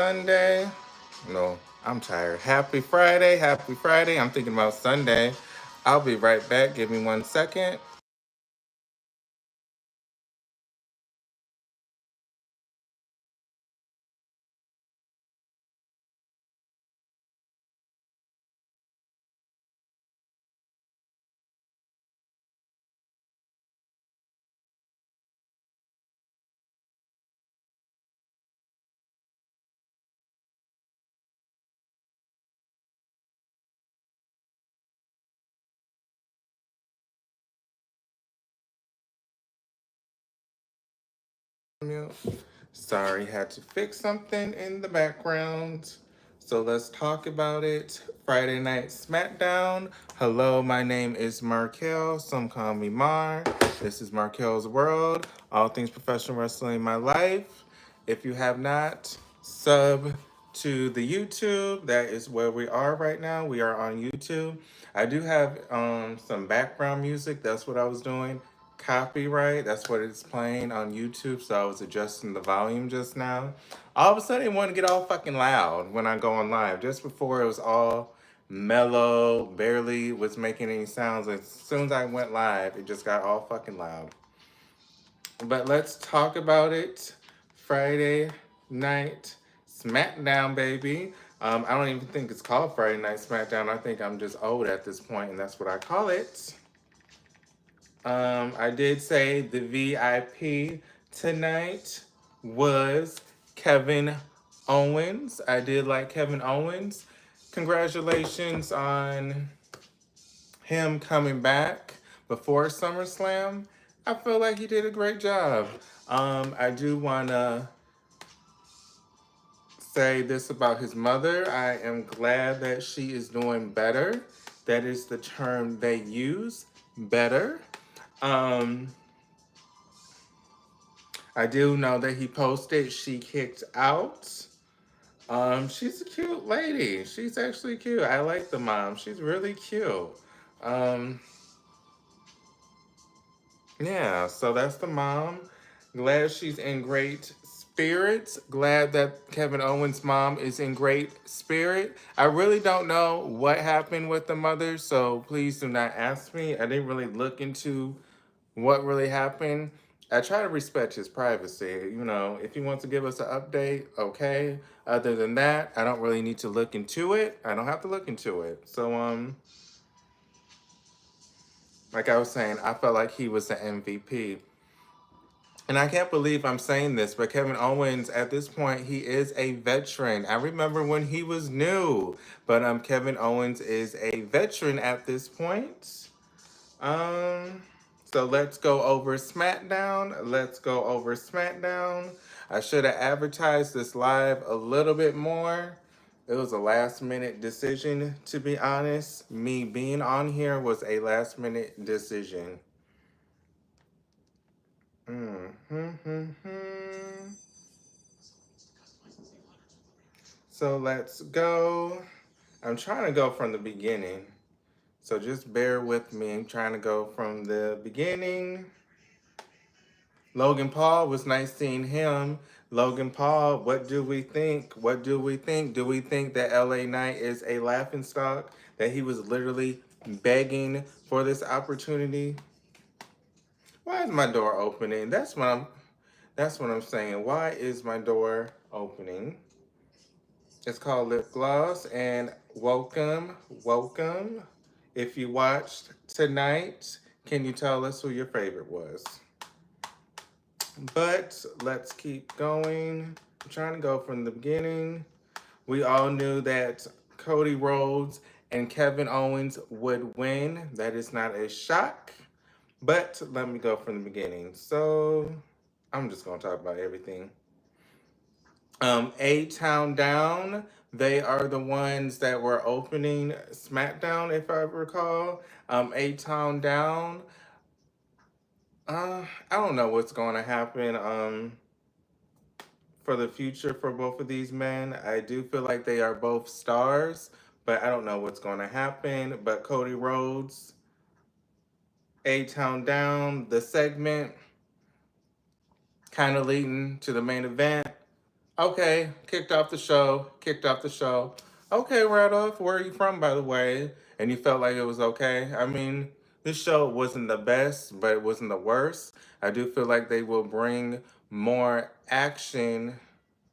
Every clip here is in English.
Sunday. No, I'm tired. Happy Friday. Happy Friday. I'm thinking about Sunday. I'll be right back. Give me 1 second. Sorry, had to fix something in the background. So let's talk about it. Friday Night Smackdown. Hello, my name is Markel. Some call me Mar. This is Markel's World. All things professional wrestling in my life. If you have not, sub to the YouTube. That is where we are right now. We are on YouTube. I do have some background music. That's what I was doing. Copyright. That's what it's playing on YouTube. So I was adjusting the volume just now. All of a sudden, it wanted to get all fucking loud when I go on live. Just before, it was all mellow, barely was making any sounds. As soon as I went live, it just got all fucking loud. But let's talk about it. Friday night Smackdown, baby. I don't even think it's called Friday Night Smackdown. I think I'm just old at this point, and that's what I call it. I did say the VIP tonight was Kevin Owens. I did like Kevin Owens. Congratulations on him coming back before SummerSlam. I feel like he did a great job. I do want to say this about his mother. I am glad that she is doing better. That is the term they use, better. Um, I do know that he posted she kicked out. She's a cute lady. She's actually cute. I like the mom. She's really cute. Um, yeah, so that's the mom. Glad she's in great spirits. Glad that Kevin Owens' mom is in great spirit. I really don't know what happened with the mother, so please do not ask me. I didn't really look into what really happened. I try to respect his privacy. You know, if he wants to give us an update, okay. Other than that, I don't really need to look into it. I don't have to look into it. So, like I was saying, I felt like he was the MVP. And I can't believe I'm saying this, but Kevin Owens, at this point, he is a veteran. I remember when he was new, but Kevin Owens is a veteran at this point. Um, so let's go over SmackDown. Let's go over SmackDown. I should have advertised this live a little bit more. It was a last minute decision, to be honest. Me being on here was a last minute decision. Mm-hmm. So let's go. I'm trying to go from the beginning. So just bear with me. I'm trying to go from the beginning. Logan Paul, was nice seeing him. Logan Paul, what do we think? What do we think? Do we think that LA Knight is a laughingstock? That he was literally begging for this opportunity? Why is my door opening? That's what I'm saying. Why is my door opening? It's called lip gloss, and welcome. If you watched tonight, can you tell us who your favorite was? But let's keep going. I'm trying to go from the beginning. We all knew that Cody Rhodes and Kevin Owens would win. That is not a shock. But let me go from the beginning. So I'm just gonna talk about everything. A-Town Down, they are the ones that were opening SmackDown, if I recall. A-Town Down. I don't know what's going to happen for the future for both of these men. I do feel like they are both stars, but I don't know what's going to happen. But Cody Rhodes, A-Town Down, the segment kind of leading to the main event. Okay, kicked off the show. Kicked off the show. Okay, Randolph, where are you from, by the way? And you felt like it was okay? I mean, this show wasn't the best, but it wasn't the worst. I do feel like they will bring more action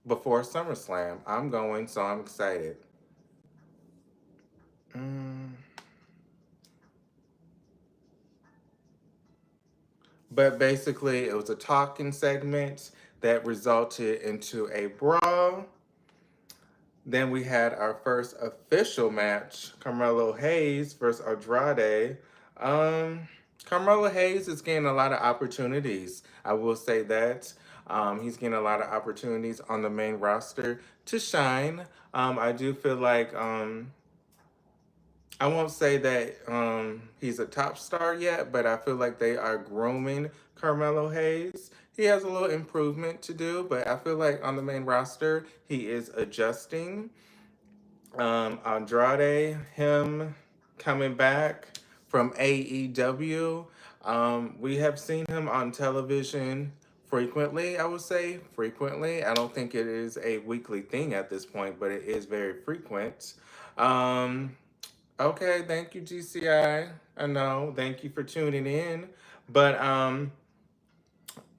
before SummerSlam. I'm going, so I'm excited. Mm. But basically, it was a talking segment that resulted into a brawl. Then we had our first official match, Carmelo Hayes versus Andrade. Um, Carmelo Hayes is getting a lot of opportunities. I will say that. He's getting a lot of opportunities on the main roster to shine. I do feel like I won't say that he's a top star yet, but I feel like they are grooming Carmelo Hayes. He has a little improvement to do, but I feel like on the main roster, he is adjusting. Andrade, him coming back from AEW. We have seen him on television frequently, I would say. Frequently. I don't think it is a weekly thing at this point, but it is very frequent. Um, okay, thank you, GCI. I know. Thank you for tuning in. But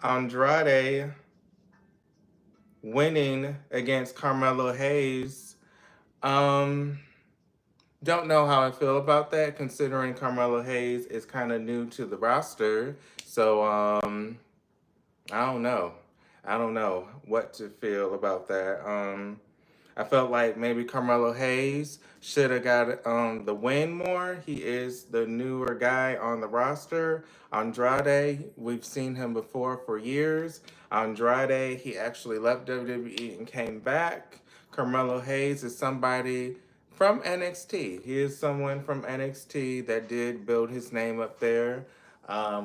Andrade winning against Carmelo Hayes. Um, Don't know how I feel about that, considering Carmelo Hayes is kind of new to the roster. So, I don't know. I don't know what to feel about that. I felt like maybe Carmelo Hayes should have got the win more. He is the newer guy on the roster. Andrade, we've seen him before for years. Andrade, he actually left WWE and came back. Carmelo Hayes is somebody from NXT. He is someone from NXT that did build his name up there.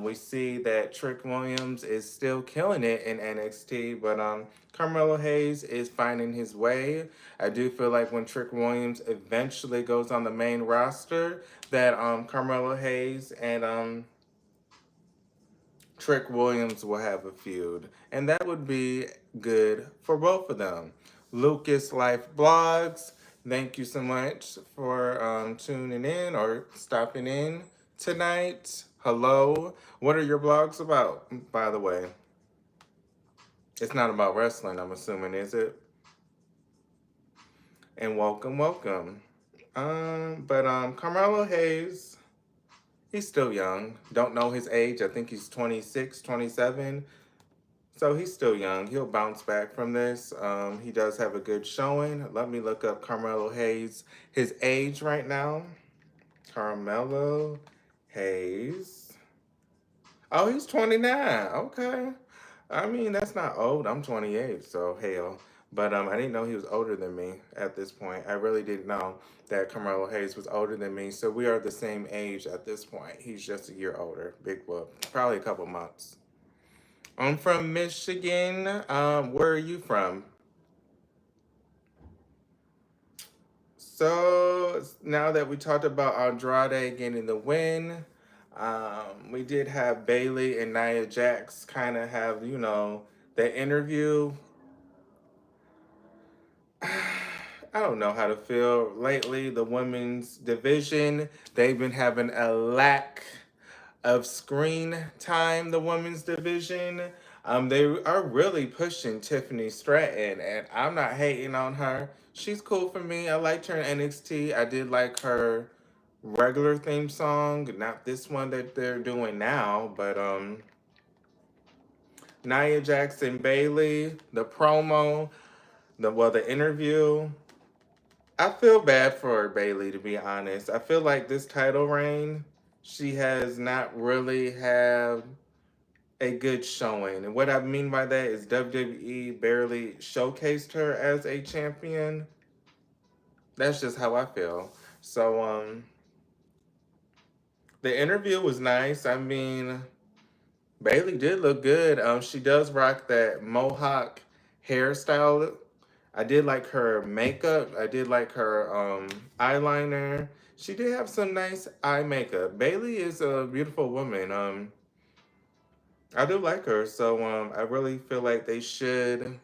We see that Trick Williams is still killing it in NXT, but Carmelo Hayes is finding his way. I do feel like when Trick Williams eventually goes on the main roster, that Carmelo Hayes and Trick Williams will have a feud, and that would be good for both of them. Lucas Life Blogs, thank you so much for tuning in or stopping in tonight. Hello. What are your blogs about, by the way? It's not about wrestling, I'm assuming, is it? And welcome, welcome. But Carmelo Hayes, he's still young. Don't know his age. I think he's 26, 27. So he's still young. He'll bounce back from this. He does have a good showing. Let me look up Carmelo Hayes, his age right now. Carmelo Hayes. Oh, he's 29. Okay. I mean, that's not old. I'm 28, so hell. But I didn't know he was older than me at this point. I really didn't know that Carmelo Hayes was older than me. So we are the same age at this point. He's just a year older. Big whoop. Probably a couple months. I'm from Michigan. Where are you from? So now that we talked about Andrade getting the win, we did have Bailey and Nia Jax kind of have, the interview. I don't know how to feel lately. The women's division, they've been having a lack of screen time, the women's division. They are really pushing Tiffany Stratton, and I'm not hating on her. She's cool for me. I liked her in NXT. I did like her regular theme song, not this one that they're doing now, but Nia Jackson Bailey, the promo, the interview. I feel bad for Bailey, to be honest. I feel like this title reign, she has not really had a good showing. And what I mean by that is WWE barely showcased her as a champion. That's just how I feel. So the interview was nice. I mean, Bailey did look good. She does rock that mohawk hairstyle. I did like her makeup. I did like her eyeliner. She did have some nice eye makeup. Bailey is a beautiful woman. I do like her, so I really feel like they should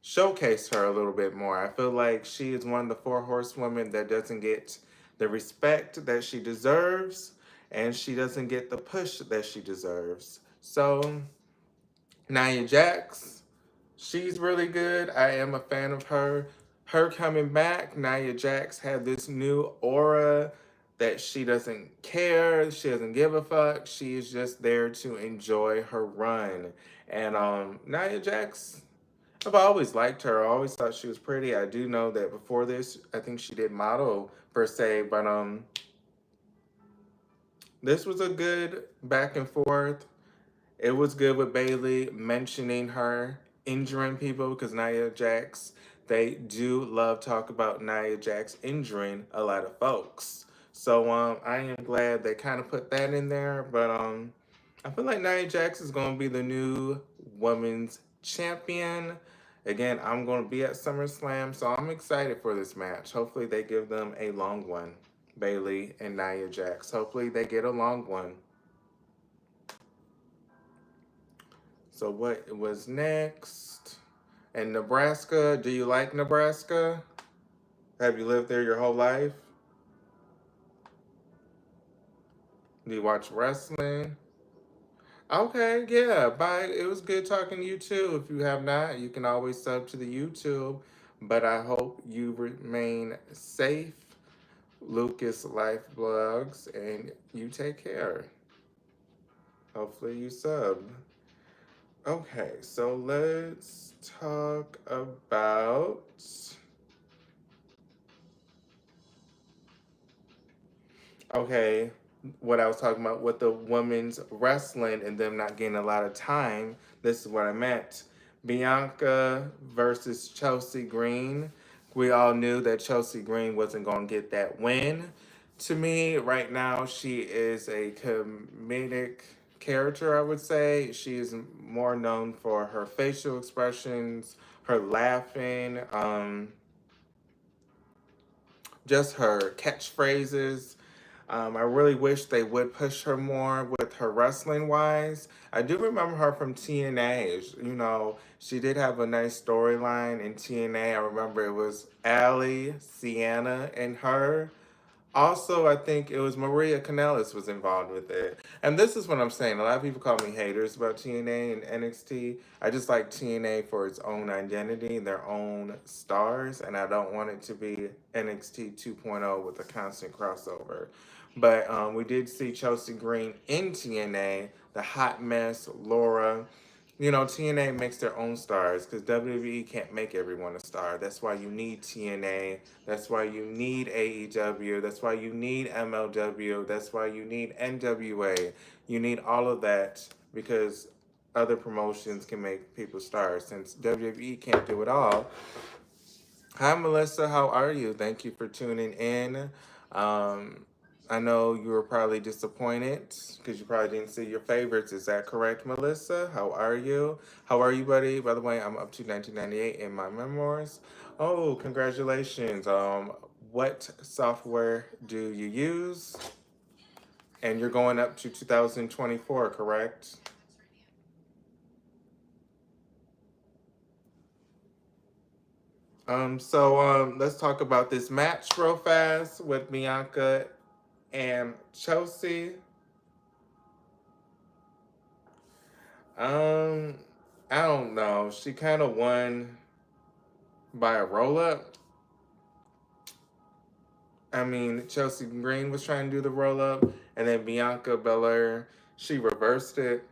showcase her a little bit more. I feel like she is one of the four horsewomen that doesn't get the respect that she deserves, and she doesn't get the push that she deserves. So, Nia Jax, she's really good. I am a fan of her. Her coming back, Nia Jax had this new aura that she doesn't care, she doesn't give a fuck. She is just there to enjoy her run. And Nia Jax, I've always liked her. I always thought she was pretty. I do know that before this, I think she did model per se, but this was a good back and forth. It was good with Bailey mentioning her injuring people because Nia Jax, they do love talk about Nia Jax injuring a lot of folks. So I am glad they kind of put that in there, but I feel like Nia Jax is going to be the new women's champion. Again, I'm going to be at SummerSlam, so I'm excited for this match. Hopefully they give them a long one. Bailey and Nia Jax. Hopefully they get a long one. So what was next? And Nebraska, do you like Nebraska? Have you lived there your whole life? Do you watch wrestling? Okay, yeah. Bye. It was good talking to you too. If you have not, you can always sub to the YouTube. But I hope you remain safe. Lucas Life Blogs, and you take care. Hopefully you sub. Okay, so let's talk about. Okay, what I was talking about with the women's wrestling and them not getting a lot of time. This is what I meant. Bianca versus Chelsea Green. We all knew that Chelsea Green wasn't going to get that win. To me, right now, she is a comedic character, I would say. She is more known for her facial expressions, her laughing, just her catchphrases. I really wish they would push her more with her wrestling wise. I do remember her from TNA. You know, she did have a nice storyline in TNA. I remember it was Allie, Sienna, and her. Also, I think it was Maria Kanellis was involved with it. And this is what I'm saying. A lot of people call me haters about TNA and NXT. I just like TNA for its own identity, their own stars, and I don't want it to be NXT 2.0 with a constant crossover. But we did see Chelsea Green in TNA, the hot mess, Laura. You know, TNA makes their own stars because WWE can't make everyone a star. That's why you need TNA. That's why you need AEW. That's why you need MLW. That's why you need NWA. You need all of that because other promotions can make people stars. Since WWE can't do it all, hi, Melissa. How are you? Thank you for tuning in. Um, I know you were probably disappointed because you probably didn't see your favorites. Is that correct, Melissa? How are you? How are you, buddy? By the way, I'm up to 1998 in my memoirs. Oh, congratulations. What software do you use? And you're going up to 2024, correct? Let's talk about this match real fast with Bianca and Chelsea. Um, I don't know. She kind of won by a roll up. I mean, Chelsea Green was trying to do the roll up, and then Bianca Belair, she reversed it,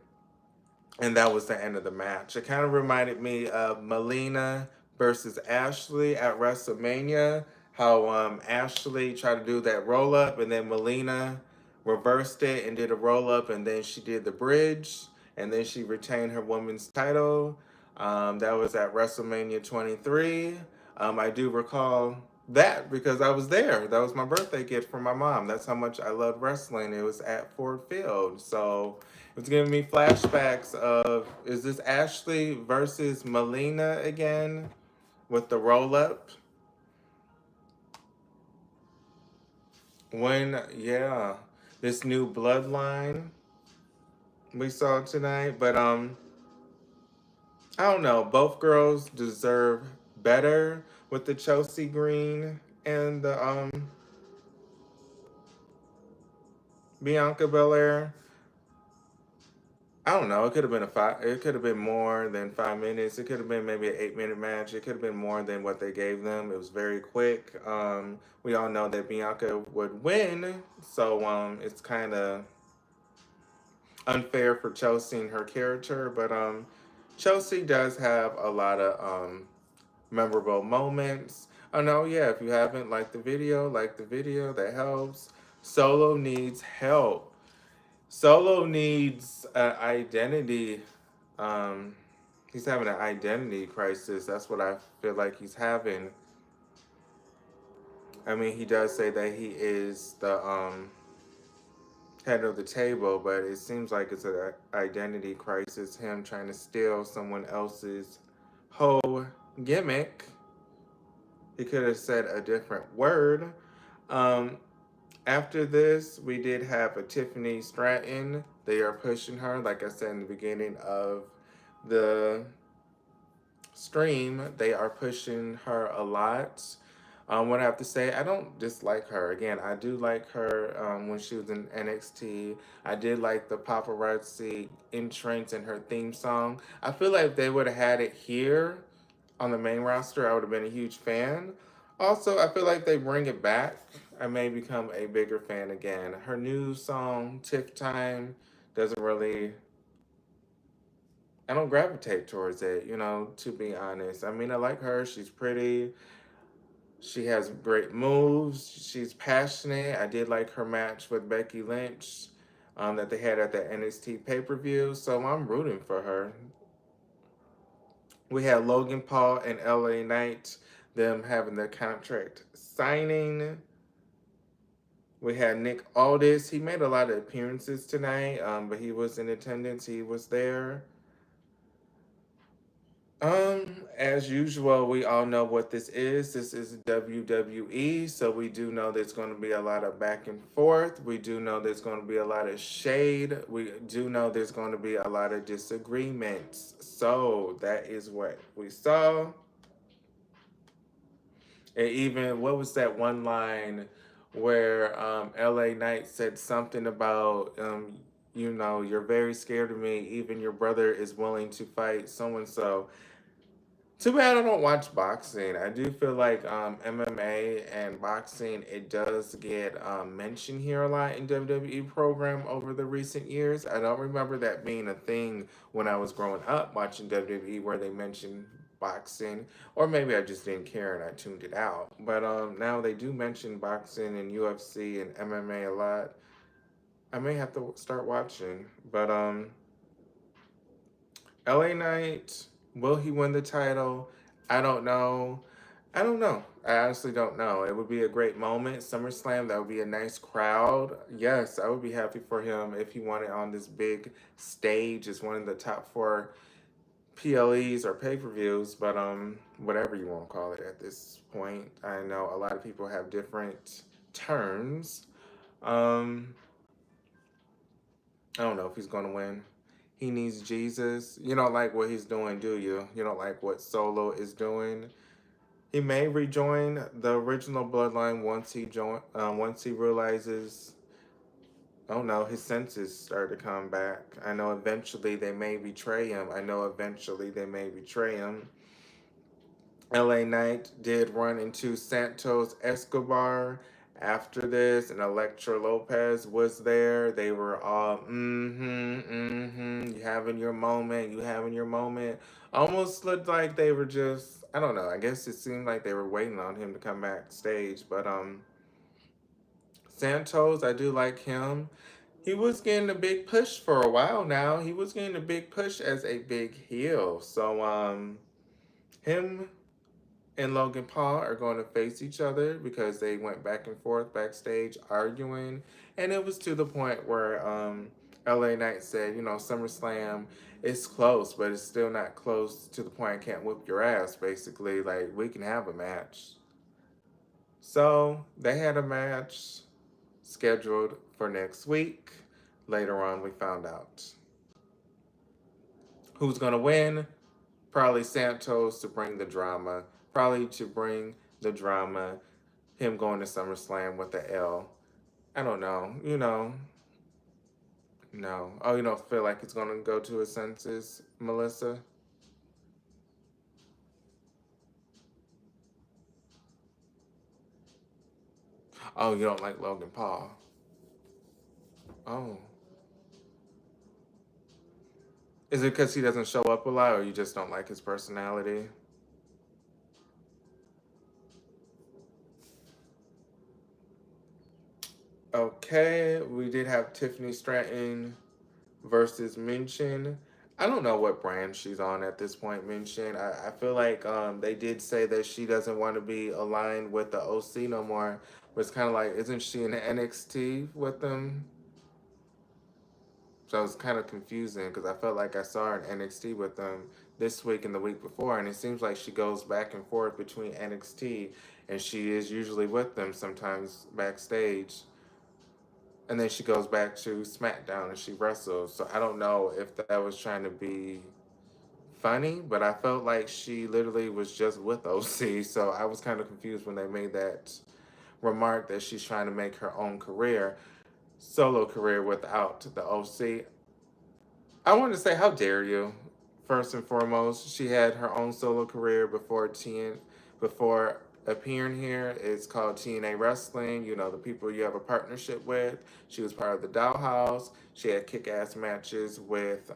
and that was the end of the match. It kind of reminded me of Melina versus Ashley at WrestleMania. How Ashley tried to do that roll up, and then Melina reversed it and did a roll up, and then she did the bridge, and then she retained her women's title. That was at WrestleMania 23. I do recall that because I was there. That was my birthday gift from my mom. That's how much I love wrestling. It was at Ford Field. So it's giving me flashbacks of, is this Ashley versus Melina again with the roll up? When, yeah, this new bloodline we saw tonight. But I don't know. Both girls deserve better with the Chelsea Green and the Bianca Belair. I don't know. It could have been a five. It could have been more than 5 minutes. It could have been maybe an 8 minute match. It could have been more than what they gave them. It was very quick. We all know that Bianca would win, so it's kind of unfair for Chelsea and her character. But Chelsea does have a lot of memorable moments. Oh no, yeah. If you haven't liked the video, like the video. That helps. Solo needs help. Solo needs an identity. Um, he's having an identity crisis. That's what I feel like he's having. I mean, he does say that he is the head of the table, but it seems like it's an identity crisis. Him trying to steal someone else's whole gimmick. He could have said a different word. Um, After this, we did have a Tiffany Stratton. They are pushing her, like I said in the beginning of the stream. They are pushing her a lot. What I have to say, I don't dislike her. Again, I do like her when she was in NXT. I did like the paparazzi entrance and her theme song. I feel like if they would have had it here on the main roster, I would have been a huge fan. Also, I feel like they bring it back. I may become a bigger fan again. Her new song, Tiff Time, doesn't really. I don't gravitate towards it, to be honest. I mean, I like her. She's pretty. She has great moves. She's passionate. I did like her match with Becky Lynch that they had at the NXT pay per view. So I'm rooting for her. We had Logan Paul and LA Knight, them having their contract signing. We had Nick Aldis. He made a lot of appearances tonight, but he was in attendance. He was there. As usual, we all know what this is. This is WWE, so we do know there's going to be a lot of back and forth. We do know there's going to be a lot of shade. We do know there's going to be a lot of disagreements. So that is what we saw. And even, what was that one line where LA Knight said something about, you're very scared of me. Even your brother is willing to fight so and so. Too bad I don't watch boxing. I do feel like MMA and boxing, it does get mentioned here a lot in WWE program over the recent years. I don't remember that being a thing when I was growing up watching WWE where they mentioned boxing, or maybe I just didn't care and I tuned it out. But now they do mention boxing and UFC and MMA a lot. I may have to start watching, but LA Knight, will he win the title? I don't know. I don't know. I honestly don't know. It would be a great moment. SummerSlam, that would be a nice crowd. Yes, I would be happy for him if he won it on this big stage as one of the top four PLEs or pay-per-views, but whatever you want to call it at this point. I know a lot of people have different terms. Um, I don't know if he's going to win. He needs Jesus. You don't like what he's doing, do you? You don't like what Solo is doing. He may rejoin the original bloodline once he realizes. Oh no, his senses start to come back. I know eventually they may betray him. LA Knight did run into Santos Escobar after this, and Electra Lopez was there. They were all, you having your moment, you having your moment. Almost looked like they were just, I don't know, I guess it seemed like they were waiting on him to come backstage. But Santos, I do like him. He was getting a big push for a while now. He was getting a big push as a big heel. So him and Logan Paul are going to face each other because they went back and forth backstage arguing. And it was to the point where LA Knight said, SummerSlam is close, but it's still not close to the point I can't whip your ass, basically. Like, we can have a match. So they had a match scheduled for next week. Later on, we found out who's going to win. Probably Santos to bring the drama. Probably to bring the drama. Him going to SummerSlam with the L. I don't know. No. Oh, you don't feel like it's going to go to his senses, Melissa? Oh, you don't like Logan Paul? Oh. Is it because he doesn't show up a lot or you just don't like his personality? Okay, we did have Tiffany Stratton versus Minchin. I don't know what brand she's on at this point, Minchin. I feel like they did say that she doesn't want to be aligned with the OC no more. But it's kind of like, isn't she in NXT with them? So it's kind of confusing because I felt like I saw her in NXT with them this week and the week before. And it seems like she goes back and forth between NXT and she is usually with them sometimes backstage. And then she goes back to SmackDown and she wrestles. So I don't know if that was trying to be funny, but I felt like she literally was just with OC. So I was kind of confused when they made that remark that she's trying to make her own career, solo career without the OC. I want to say, how dare you? First and foremost, she had her own solo career before appearing here. It's called TNA Wrestling. You know, the people you have a partnership with. She was part of the Dollhouse. She had kick-ass matches with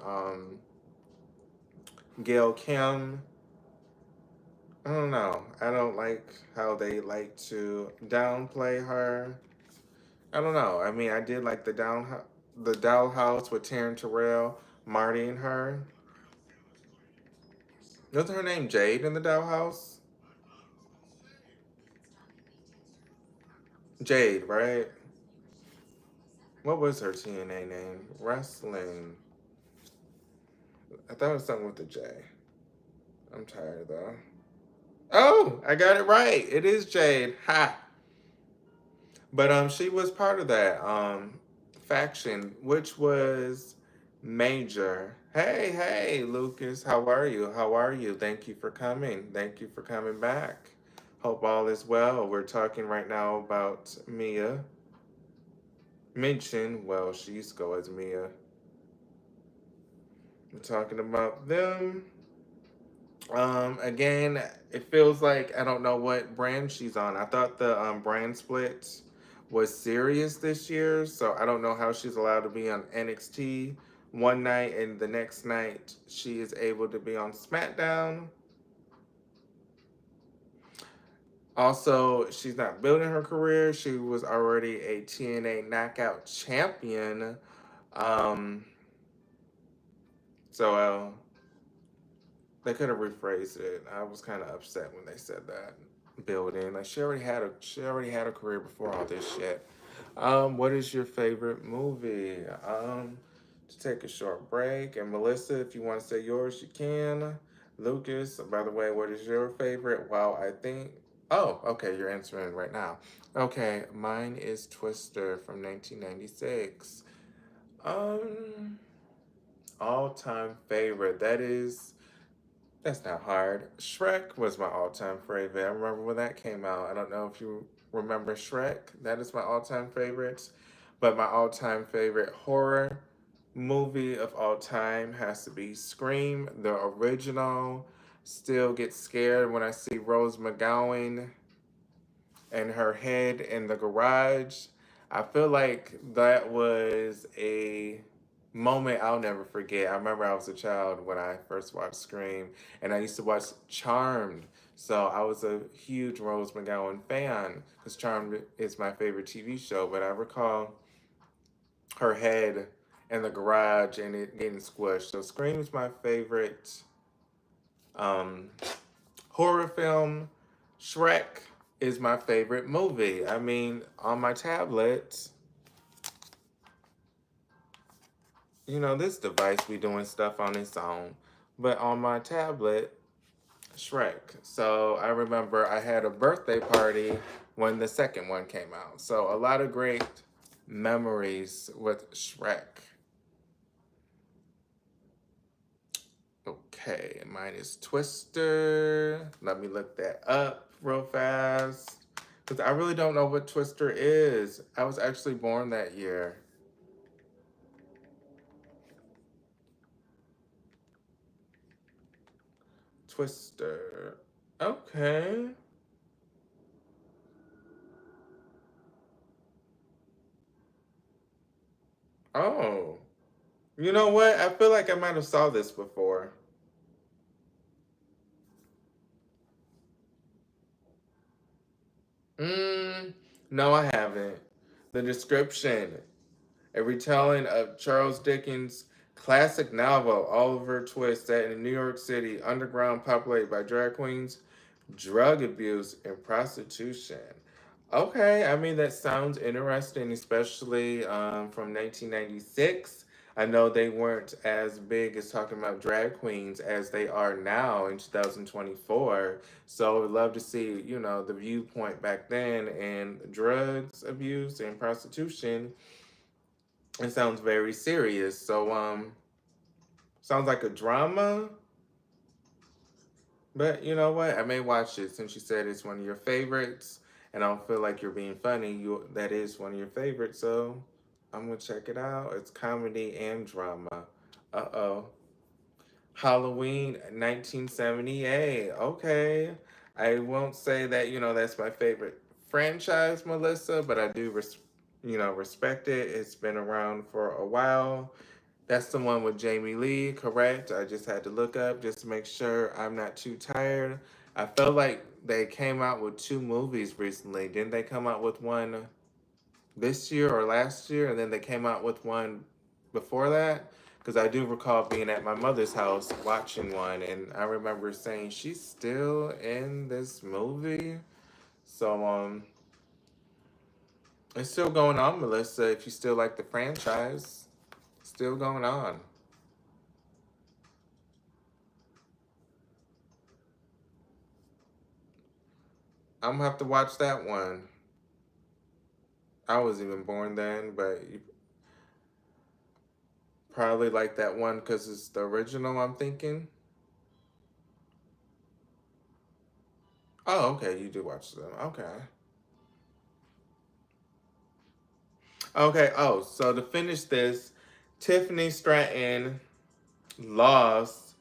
Gail Kim. I don't know. I don't like how they like to downplay her. I don't know. I mean, I did like the Dollhouse with Taryn Terrell, Marty, and her. Wasn't her name Jade in the Dollhouse? Jade, right? What was her TNA name? Wrestling. I thought it was something with a J. I'm tired though. Oh, I got it right. It is Jade. Ha. But she was part of that faction, which was major. Hey, Lucas, how are you? How are you? Thank you for coming. Thank you for coming back. Hope all is well. We're talking right now about Mia. Mention, well, she used to go as Mia. We're talking about them. Again, it feels like I don't know what brand she's on. I thought the brand split was serious this year, so I don't know how she's allowed to be on NXT one night and the next night she is able to be on SmackDown. Also, she's not building her career. She was already a TNA Knockout champion. Um, so they could have rephrased it. I was kind of upset when they said that. Building like she already had a career before all this shit. What is your favorite movie? To take a short break, and Melissa, if you want to say yours, you can. Lucas, by the way, what is your favorite? Well, I think. Oh, okay, you're answering right now. Okay, mine is Twister from 1996. Um, All-time favorite. That's not hard. Shrek was my all-time favorite. I remember when that came out. I don't know if you remember Shrek. That is my all-time favorite. But my all-time favorite horror movie of all time has to be Scream, the original. Still get scared when I see Rose McGowan and her head in the garage. I feel like that was a moment I'll never forget. I remember I was a child when I first watched Scream, and I used to watch Charmed. So I was a huge Rose McGowan fan because Charmed is my favorite TV show. But I recall her head in the garage and it getting squished. So Scream is my favorite um, horror film. Shrek is my favorite movie. I mean, on my tablet, this device be doing stuff on its own. But on my tablet, Shrek. So I remember I had a birthday party when the second one came out. So a lot of great memories with Shrek. Okay, mine is Twister. Let me look that up real fast. Because I really don't know what Twister is. I was actually born that year. Twister. Okay. Oh. You know what? I feel like I might have saw this before. Mm, no, I haven't. The description: a retelling of Charles Dickens' classic novel, Oliver Twist, set in New York City, underground populated by drag queens, drug abuse, and prostitution. Okay, I mean, that sounds interesting, especially from 1996. I know they weren't as big as talking about drag queens as they are now in 2024. So I would love to see, the viewpoint back then and drugs abuse and prostitution. It sounds very serious. So sounds like a drama, but you know what? I may watch it since you said it's one of your favorites, and I don't feel like you're being funny. That is one of your favorites, so I'm gonna check it out. It's comedy and drama. Uh-oh. Halloween 1978. Okay. I won't say that, that's my favorite franchise, Melissa, but I do respect it. It's been around for a while. That's the one with Jamie Lee, correct? I just had to look up just to make sure I'm not too tired. I felt like they came out with two movies recently. Didn't they come out with one this year or last year? And then they came out with one before that? Because I do recall being at my mother's house watching one, and I remember saying, she's still in this movie? So, it's still going on, Melissa, if you still like the franchise. Still going on. I'm gonna have to watch that one. I wasn't even born then, but you probably like that one because it's the original, I'm thinking. Oh, okay, you do watch them. Okay. Okay, oh, so to finish this, Tiffany Stratton lost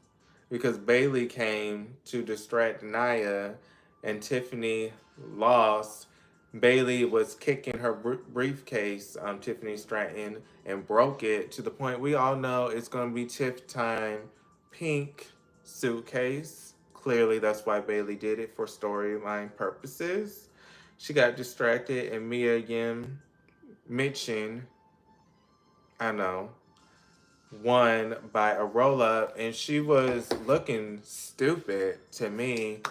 because Bailey came to distract Naya, and Tiffany lost. Bailey was kicking her briefcase, Tiffany Stratton, and broke it to the point we all know it's going to be Tiff time pink suitcase. Clearly, that's why Bailey did it for storyline purposes. She got distracted, and Mia Yim Mitchin, I know, won by a roll up, and she was looking stupid to me,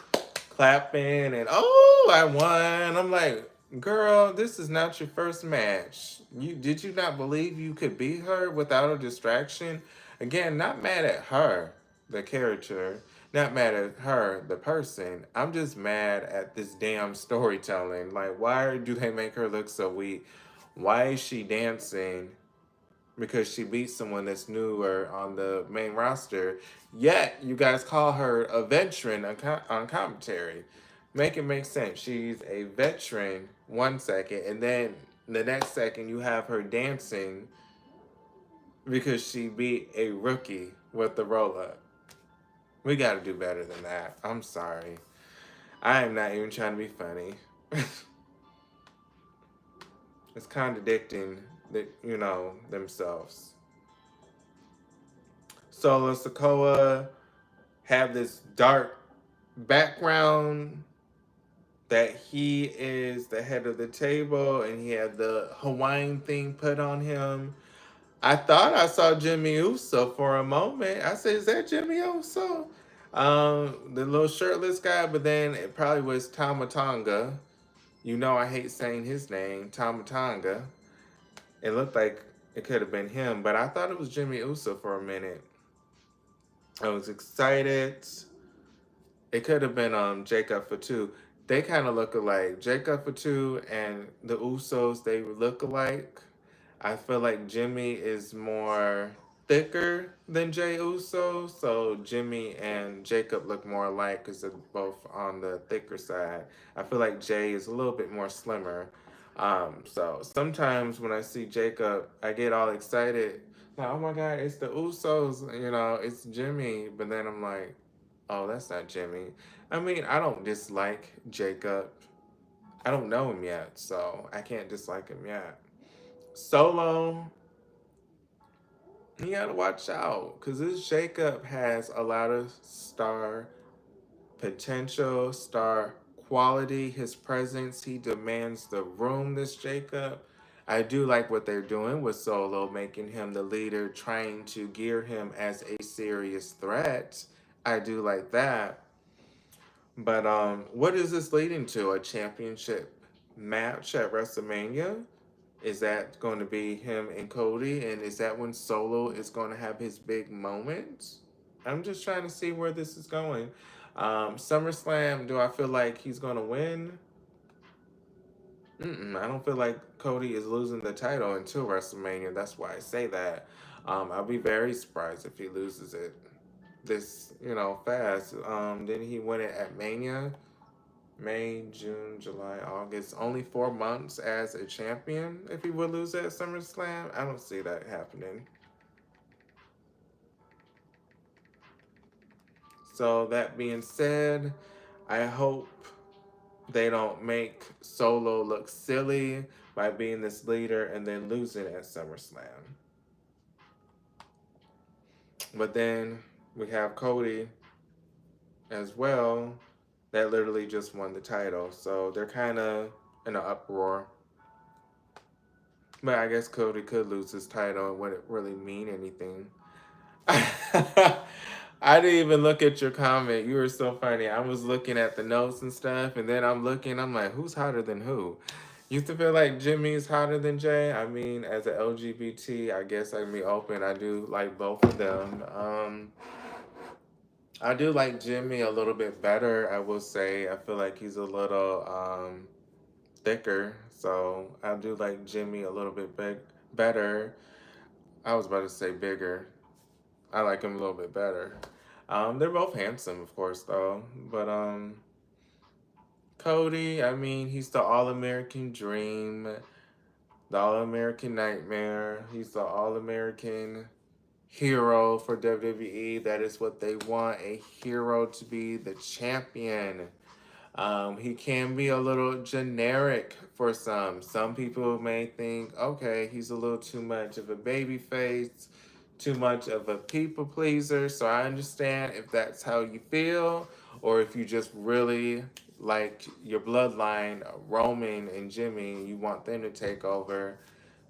clapping and I won. I'm like, girl, this is not your first match. Did you not believe you could beat her without a distraction? Again, not mad at her, the character, not mad at her, the person. I'm just mad at this damn storytelling. Like, why do they make her look so weak? Why is she dancing because she beat someone that's newer on the main roster. Yet you guys call her a veteran on commentary. Make it make sense. She's a veteran 1 second, and then the next second you have her dancing because she beat a rookie with the roll up. We got to do better than that. I'm sorry. I am not even trying to be funny. It's contradicting themselves. Solo Sokoa have this dark background that he is the head of the table and he had the Hawaiian thing put on him. I thought I saw Jimmy Uso for a moment. I said, is that Jimmy Uso? The little shirtless guy, but then it probably was Tamatonga. You know I hate saying his name, Tamatonga. It looked like it could have been him, but I thought it was Jimmy Uso for a minute. I was excited. It could have been Jacob Fatu. They kind of look alike. Jacob Fatu and the Usos, they look alike. I feel like Jimmy is more thicker than Jey Uso, so Jimmy and Jacob look more alike because they're both on the thicker side. I feel like Jay is a little bit more slimmer. So sometimes when I see Jacob, I get all excited. Like, oh my God, it's the Usos, it's Jimmy. But then I'm like, oh, that's not Jimmy. I mean, I don't dislike Jacob. I don't know him yet, so I can't dislike him yet. Solo, you gotta watch out because this Jacob has a lot of star potential, star quality. His presence, he demands the room. This Jacob, I do like what they're doing with Solo, making him the leader, trying to gear him as a serious threat. I do like that. But what is this leading to? A championship match at WrestleMania? Is that going to be him and Cody? And is that when Solo is going to have his big moment? I'm just trying to see where this is going. SummerSlam, do I feel like he's going to win? I don't feel like Cody is losing the title until WrestleMania. That's why I say that. I'll be very surprised if he loses it this, fast. Didn't he win it at Mania? May, June, July, August. Only 4 months as a champion if he would lose at SummerSlam? I don't see that happening. So that being said, I hope they don't make Solo look silly by being this leader and then losing at SummerSlam. But then we have Cody as well that literally just won the title. So they're kind of in an uproar. But I guess Cody could lose his title. It wouldn't really mean anything. I didn't even look at your comment. You were so funny. I was looking at the notes and stuff, and then I'm like, who's hotter than who? Used to feel like Jimmy's hotter than Jay. I mean, as an LGBT, I guess I can be open. I do like both of them. I do like Jimmy a little bit better, I will say. I feel like he's a little thicker, so I do like Jimmy a little bit better. I was about to say bigger. I like him a little bit better. They're both handsome, of course, though. But Cody, I mean, he's the All-American Dream, the All-American Nightmare. He's the All-American hero for WWE. That is what they want, a hero to be the champion. He can be a little generic for some. Some people may think, okay, he's a little too much of a baby face, too much of a people pleaser. So I understand if that's how you feel, or if you just really like your bloodline, Roman and Jimmy, you want them to take over.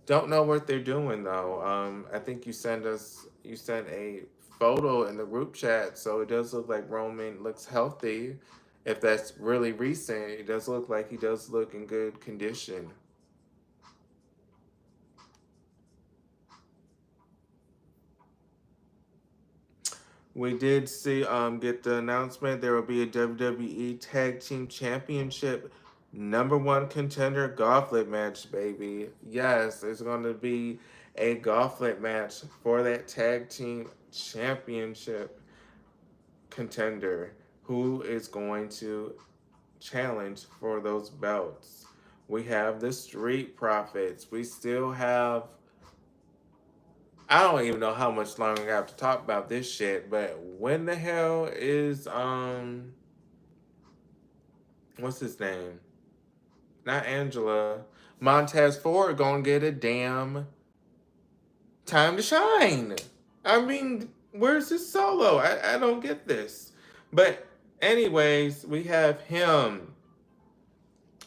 Don't know what they're doing though. I think you sent a photo in the group chat, so it does look like Roman looks healthy. If that's really recent, it does look like he does look in good condition. We did see get the announcement there will be a WWE Tag Team Championship #1 contender gauntlet match, baby. Yes, there's going to be a gauntlet match for that Tag Team Championship contender. Who is going to challenge for those belts? We have the Street Profits. We still have, I don't even know how much longer I have to talk about this shit, but when the hell is what's his name? Not Angela. Montez Ford gonna get a damn time to shine. I mean, where's his solo? I don't get this. But anyways, we have him,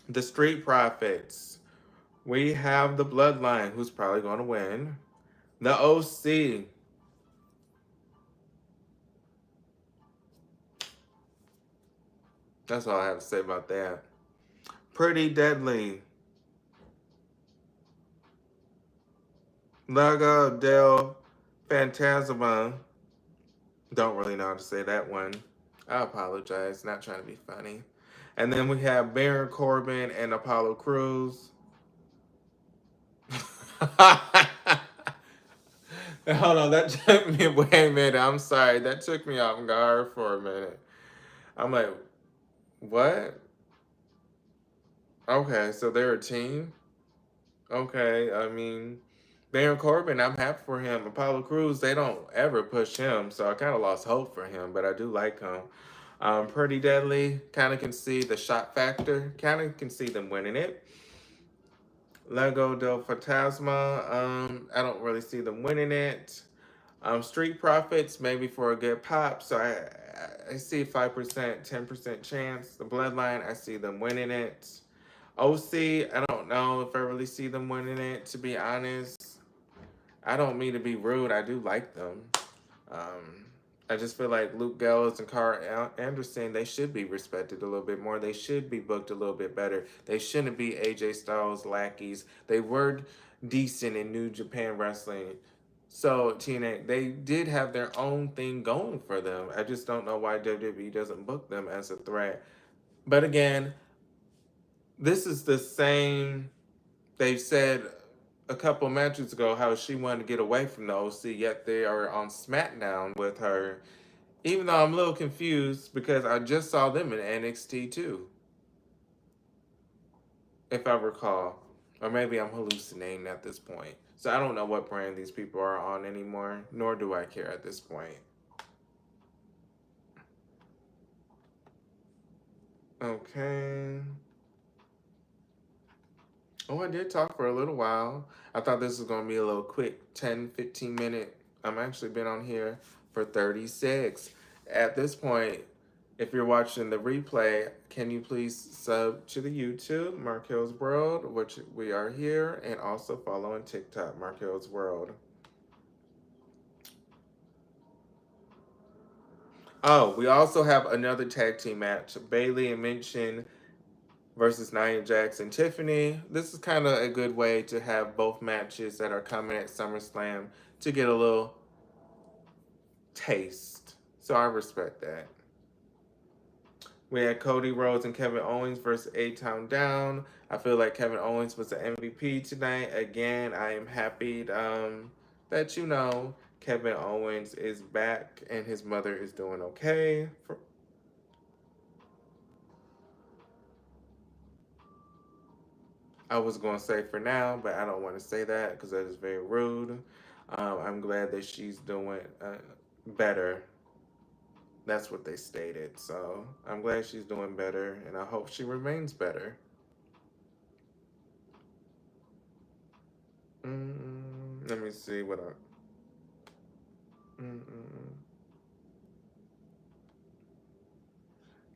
the Street Profits. We have the Bloodline, who's probably gonna win. The OC. That's all I have to say about that. Pretty Deadly. Lago del Fantasma. Don't really know how to say that one. I apologize. Not trying to be funny. And then we have Baron Corbin and Apollo Crews. Hold on, that took me. Wait a minute. I'm sorry. That took me off guard for a minute. I'm like, what? Okay, so they're a team. Okay, I mean, Baron Corbin, I'm happy for him. Apollo Crews, they don't ever push him, so I kind of lost hope for him, but I do like him. Pretty Deadly, kind of can see the shot factor, kind of can see them winning it. Lego del Fantasma, I don't really see them winning it. Street Profits, maybe for a good pop, so I see 5%, 10% chance. The Bloodline, I see them winning it. OC, I don't know if I really see them winning it, to be honest. I don't mean to be rude. I do like them. Um, I just feel like Luke Gallows and Carl Anderson, they should be respected a little bit more. They should be booked a little bit better. They shouldn't be AJ Styles lackeys. They were decent in New Japan Wrestling. So, TNA, they did have their own thing going for them. I just don't know why WWE doesn't book them as a threat. But again, this is the same. They said a couple matches ago how she wanted to get away from the OC, yet they are on SmackDown with her. Even though I'm a little confused because I just saw them in NXT too, if I recall. Or maybe I'm hallucinating at this point. So I don't know what brand these people are on anymore, nor do I care at this point. Okay. Oh, I did talk for a little while. I thought this was going to be a little quick 10, 15 minute. I'm actually been on here for 36. At this point, if you're watching the replay, can you please sub to the YouTube, Marquel's World, which we are here, and also follow on TikTok, Marquel's World. Oh, we also have another tag team match. Bailey and Minchin versus Nia Jax and Tiffany. This is kind of a good way to have both matches that are coming at SummerSlam to get a little taste. So I respect that. We had Cody Rhodes and Kevin Owens versus A-Town Down. I feel like Kevin Owens was the MVP tonight. Again, I am happy that Kevin Owens is back and his mother is doing okay. I was going to say for now, but I don't want to say that because that is very rude. I'm glad that she's doing better. That's what they stated. So I'm glad she's doing better, and I hope she remains better. Let me see what I.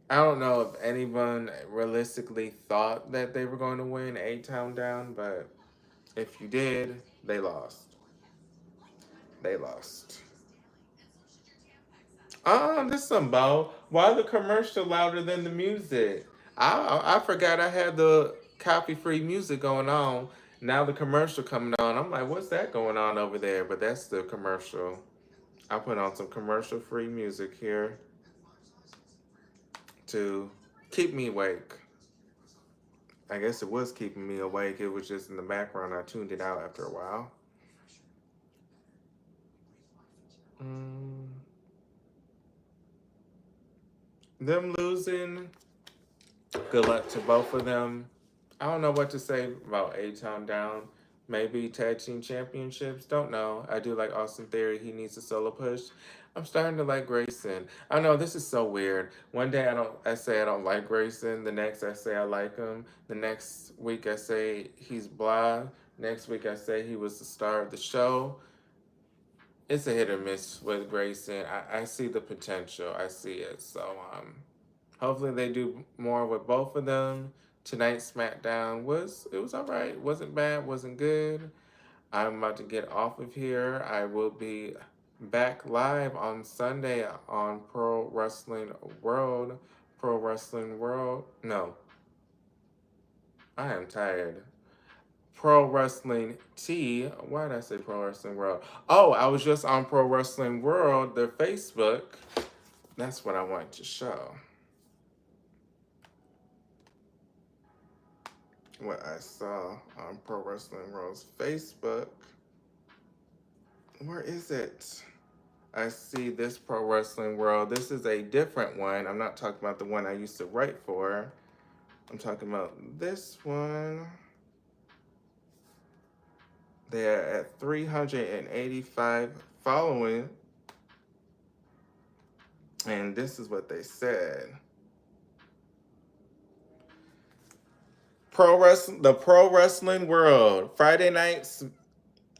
I don't know if anyone realistically thought that they were going to win A-Town Down, but if you did, they lost. They lost. This is some bow. Why the commercial louder than the music? I forgot I had the copy free music going on. Now the commercial coming on. I'm like, what's that going on over there? But that's the commercial. I put on some commercial free music here to keep me awake. I guess it was keeping me awake. It was just in the background. I tuned it out after a while. Mm, them losing. Good luck to both of them. I don't know what to say about A-Town Down. Maybe tag team championships. Don't know. I do like Austin Theory. He needs a solo push. I'm starting to like Grayson. I know this is so weird. One day I say I don't like Grayson. The next I say I like him. The next week I say he's blah. Next week I say he was the star of the show. It's a hit or miss with Grayson. I see the potential. I see it. So hopefully they do more with both of them. Tonight's SmackDown was alright. Wasn't bad, wasn't good. I'm about to get off of here. I will be back live on Sunday on Pro Wrestling World. Pro Wrestling World. No, I am tired. Pro Wrestling T. Why did I say Pro Wrestling World? Oh, I was just on Pro Wrestling World, their Facebook. That's what I wanted to show. What I saw on Pro Wrestling World's Facebook. Where is it? I see this Pro Wrestling World. This is a different one. I'm not talking about the one I used to write for. I'm talking about this one. They're at 385 following, and this is what they said. The Pro Wrestling World Friday nights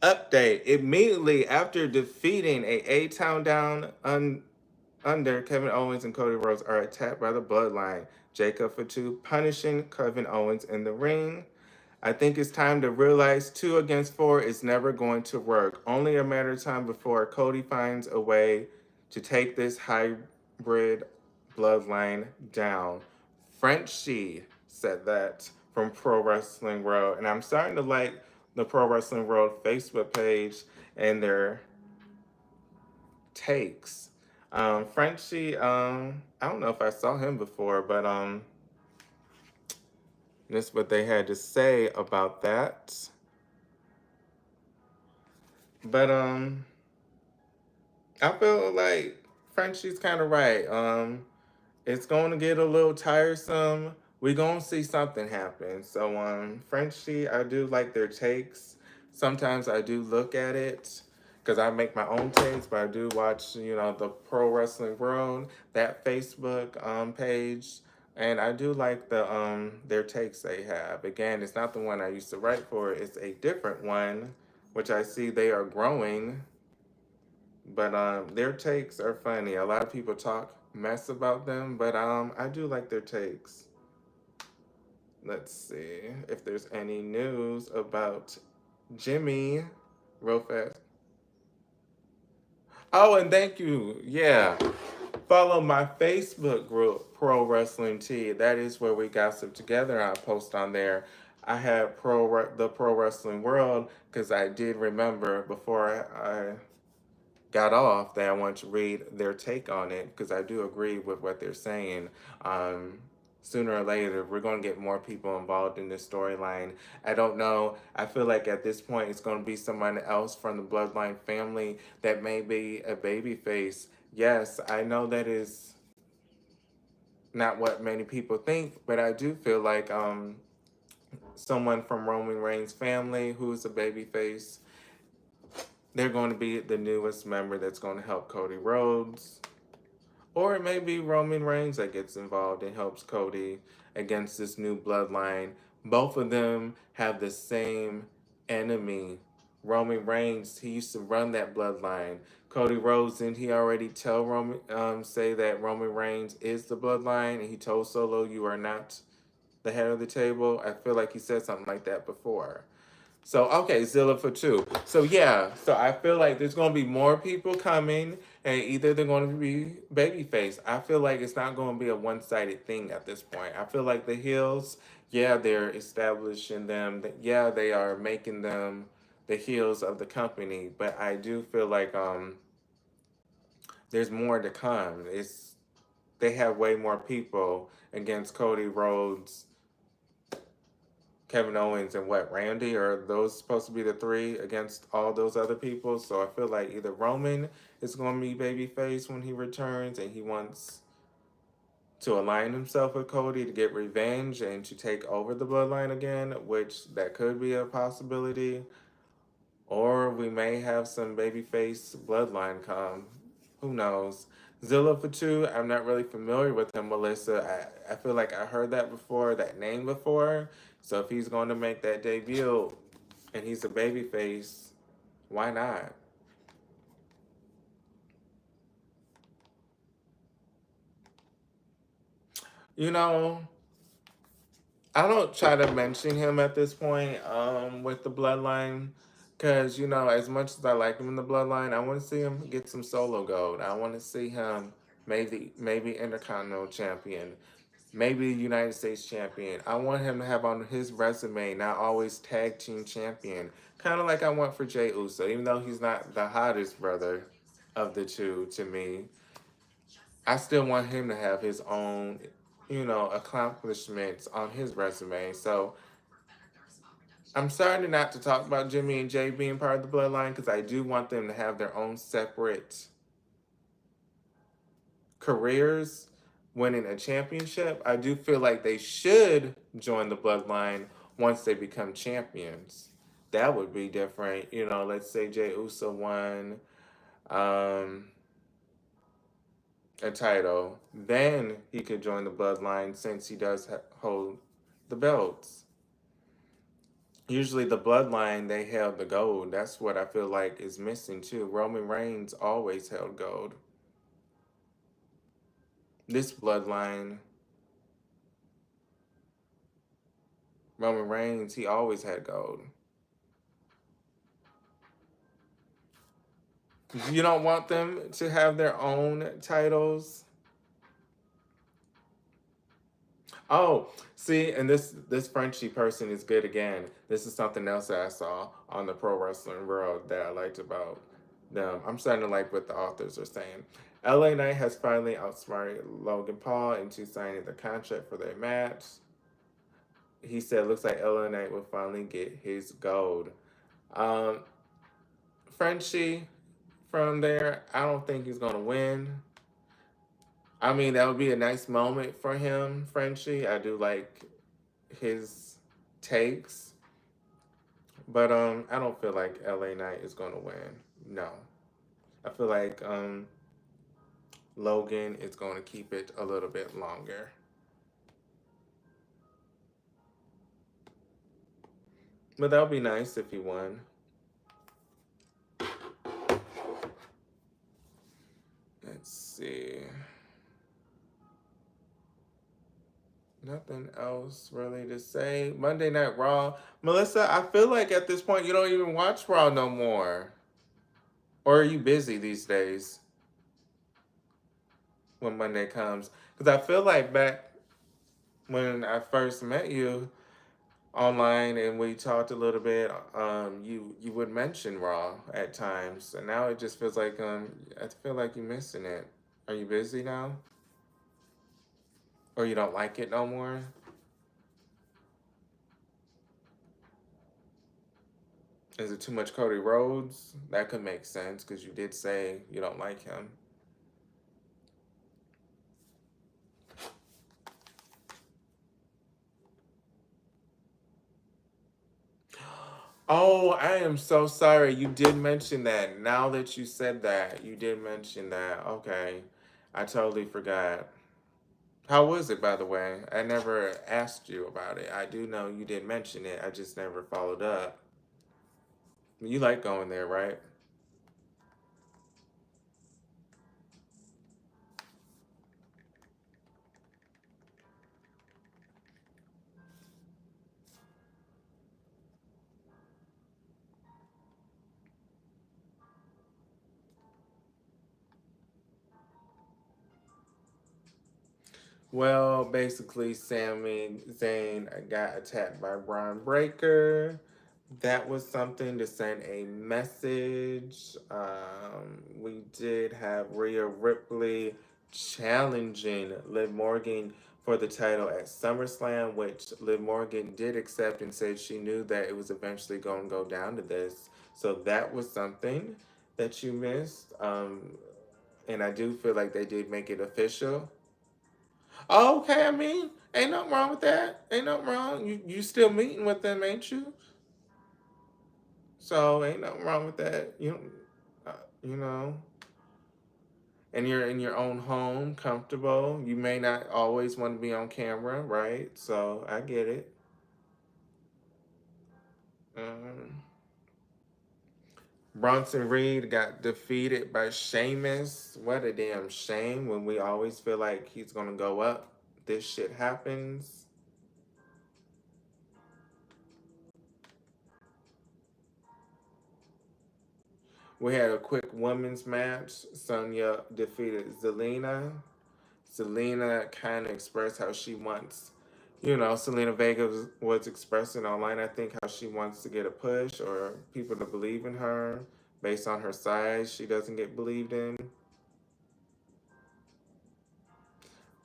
update. Immediately after defeating a Town Down under, Kevin Owens and Cody Rhodes are attacked by the Bloodline. Jacob Fatu punishing Kevin Owens in the ring. I think it's time to realize 2 against 4 is never going to work. Only a matter of time before Cody finds a way to take this hybrid bloodline down. Frenchie said that from Pro Wrestling World. And I'm starting to like the Pro Wrestling World Facebook page and their takes. Frenchie, I don't know if I saw him before, but this is what they had to say about that. But I feel like Frenchie's kind of right. It's going to get a little tiresome. We're going to see something happen. So Frenchie, I do like their takes. Sometimes I do look at it because I make my own takes, but I do watch, the Pro Wrestling World, that Facebook page, and I do like their takes they have. Again, it's not the one I used to write for. It's a different one, which I see they are growing. But their takes are funny. A lot of people talk mess about them, but I do like their takes. Let's see if there's any news about Jimmy real fast. Oh, and thank you. Yeah. Follow my Facebook group, Pro Wrestling Tea. That is where we gossip together. I post on there. I have the Pro Wrestling World because I did remember before I got off that I want to read their take on it because I do agree with what they're saying. Sooner or later, we're going to get more people involved in this storyline. I don't know. I feel like at this point, it's going to be someone else from the Bloodline family that may be a baby face. Yes, I know that is not what many people think, but I do feel like someone from Roman Reigns' family who's a baby face, they're going to be the newest member that's going to help Cody Rhodes. Or it may be Roman Reigns that gets involved and helps Cody against this new bloodline. Both of them have the same enemy. Roman Reigns, he used to run that bloodline. Cody Rhodes, didn't he already tell say that Roman Reigns is the bloodline? And he told Solo, you are not the head of the table. I feel like he said something like that before. So, okay, Zilla for 2. So, yeah, so I feel like there's going to be more people coming, and either they're going to be babyface. I feel like it's not going to be a one-sided thing at this point. I feel like the heels, yeah, they're establishing them. Yeah, they are making them the heels of the company, but I do feel like there's more to come. They have way more people against Cody Rhodes, Kevin Owens, and Randy? Are those supposed to be the 3 against all those other people? So I feel like either Roman is going to be babyface when he returns and he wants to align himself with Cody to get revenge and to take over the bloodline again, which that could be a possibility. Or we may have some babyface bloodline come. Who knows? Zilla for 2, I'm not really familiar with him, Melissa. I feel like I heard that name before. So if he's going to make that debut and he's a babyface, why not? You know, I don't try to mention him at this point with the bloodline because, as much as I like him in the bloodline, I want to see him get some solo gold. I want to see him maybe Intercontinental Champion, maybe United States Champion. I want him to have on his resume not always Tag Team Champion, kind of like I want for Jey Uso, even though he's not the hottest brother of the two to me. I still want him to have his own, accomplishments on his resume. So I'm starting not to talk about Jimmy and Jay being part of the bloodline because I do want them to have their own separate careers winning a championship. I do feel like they should join the bloodline once they become champions. That would be different. You know, let's say Jay Uso won um, a title, then he could join the bloodline since he does hold the belts. Usually, the bloodline they held the gold. That's what I feel like is missing too. Roman Reigns always held gold. This bloodline, Roman Reigns, he always had gold. You don't want them to have their own titles. Oh, see, and this Frenchie person is good again. This is something else that I saw on the Pro Wrestling World that I liked about them. I'm starting to like what the authors are saying. LA Knight has finally outsmarted Logan Paul into signing the contract for their match. He said, "Looks like LA Knight will finally get his gold." Um, Frenchie from there, I don't think he's gonna win. I mean, that would be a nice moment for him, Frenchie. I do like his takes, but I don't feel like LA Knight is gonna win. No, I feel like Logan is going to keep it a little bit longer. But that would be nice if he won. Let's see. Nothing else really to say. Monday Night Raw. Melissa, I feel like at this point you don't even watch Raw no more. Or are you busy these days when Monday comes? Because I feel like back when I first met you online and we talked a little bit, you would mention Raw at times. And now it just feels like I feel like you're missing it. Are you busy now? Or you don't like it no more? Is it too much Cody Rhodes? That could make sense because you did say you don't like him. Oh, I am so sorry. You did mention that. Now that you said that, you did mention that. Okay. I totally forgot. How was it, by the way? I never asked you about it. I do know you did mention it. I just never followed up. You like going there, right? Well, basically, Sami Zayn got attacked by Braun Breaker. That was something to send a message. We did have Rhea Ripley challenging Liv Morgan for the title at SummerSlam, which Liv Morgan did accept and said she knew that it was eventually going to go down to this. So that was something that you missed. And I do feel like they did make it official. Oh, okay, I mean, ain't nothing wrong with that. Ain't nothing wrong. You still meeting with them, ain't you? So ain't nothing wrong with that. Uh, you know, and you're in your own home, comfortable. You may not always want to be on camera, right? So I get it. Um, Bronson Reed got defeated by Sheamus. What a damn shame when we always feel like he's gonna go up. This shit happens. We had a quick women's match. Sonya defeated Zelina. Selena kind of expressed how she wants, Selena Vega was expressing online, I think, how she wants to get a push or people to believe in her based on her size. She doesn't get believed in.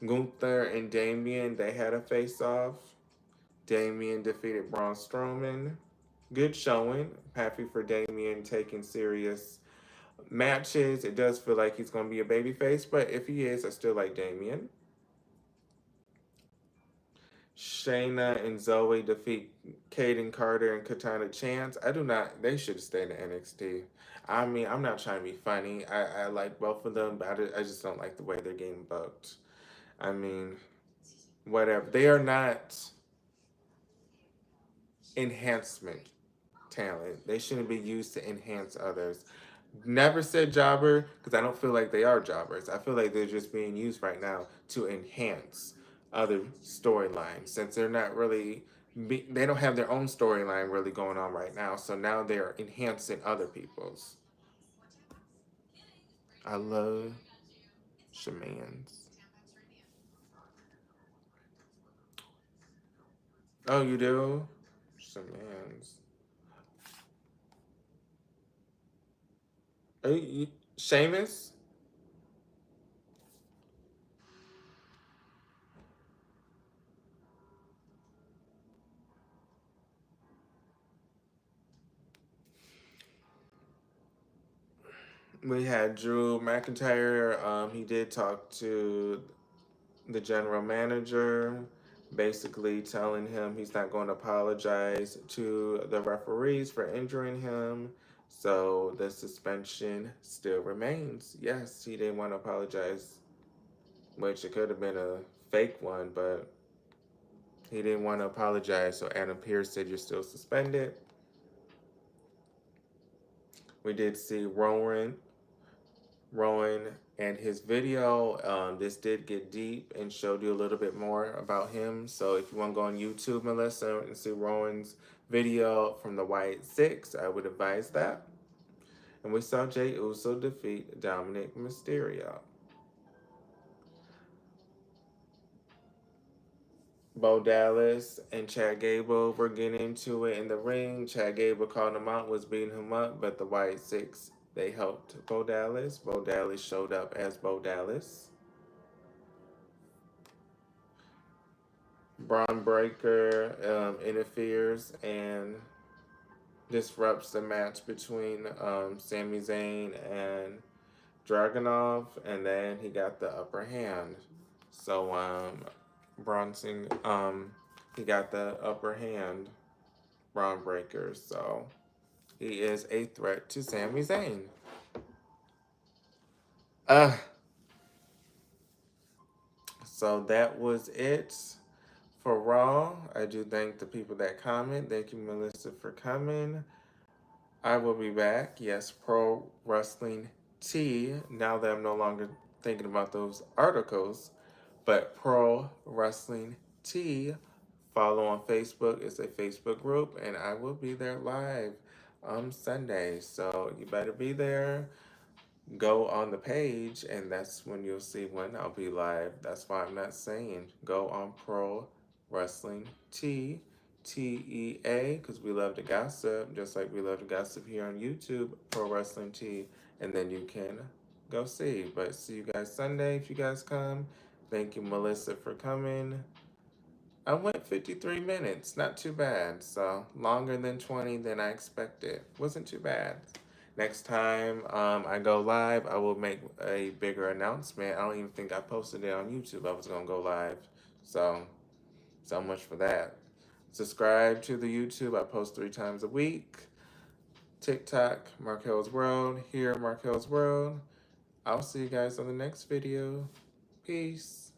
Gunther and Damien, they had a face off. Damien defeated Braun Strowman. good showing. Happy for Damien taking serious matches. It does feel like he's going to be a babyface, but if he is, I still like Damien. Shayna and Zoe defeat Kaden Carter and Katana Chance. I do not. They should stay in NXT. I mean, I'm not trying to be funny. I like both of them, but I just don't like the way they're getting booked. I mean, whatever. They are not enhancement talent. They shouldn't be used to enhance others. Never said jobber because I don't feel like they are jobbers. I feel like they're just being used right now to enhance other storylines since they're not really they don't have their own storyline really going on right now. So now they're enhancing other people's. I love Shamans. Oh, you do? Shamans. Seamus? We had Drew McIntyre. He did talk to the general manager, basically telling him he's not going to apologize to the referees for injuring him. So the suspension still remains. Yes, he didn't want to apologize, which it could have been a fake one, but he didn't want to apologize. So Adam Pearce said, "You're still suspended." We did see Rowan and his video. This did get deep and showed you a little bit more about him. So if you want to go on YouTube, Melissa, and see Rowan's video from the White Six, I would advise that. And we saw Jey Uso defeat Dominic Mysterio. Bo Dallas and Chad Gable were getting into it in the ring. Chad Gable called him out, was beating him up, but the White Six, they helped Bo Dallas. Bo Dallas showed up as Bo Dallas. Braun Breaker interferes and disrupts the match between Sami Zayn and Dragunov, and then he got the upper hand. So Bronson, he got the upper hand, Braun Breaker. So he is a threat to Sami Zayn. So that was it for Raw. I do thank the people that comment. Thank you, Melissa, for coming. I will be back. Yes, Pro Wrestling T. Now that I'm no longer thinking about those articles, but Pro Wrestling T. Follow on Facebook. It's a Facebook group, and I will be there live on Sunday. So you better be there. Go on the page, and that's when you'll see when I'll be live. That's why I'm not saying go on Pro Wrestling TEA, because we love to gossip, just like we love to gossip here on YouTube, Pro Wrestling T, and then you can go see. But see you guys Sunday if you guys come. Thank you, Melissa, for coming. I went 53 minutes, not too bad. So longer than 20 than I expected. Wasn't too bad. Next time I go live, I will make a bigger announcement. I don't even think I posted it on YouTube. I was going to go live. So much for that. Subscribe to the YouTube. I post 3 times a week. TikTok, Marquel's World. Here, Marquel's World. I'll see you guys on the next video. Peace.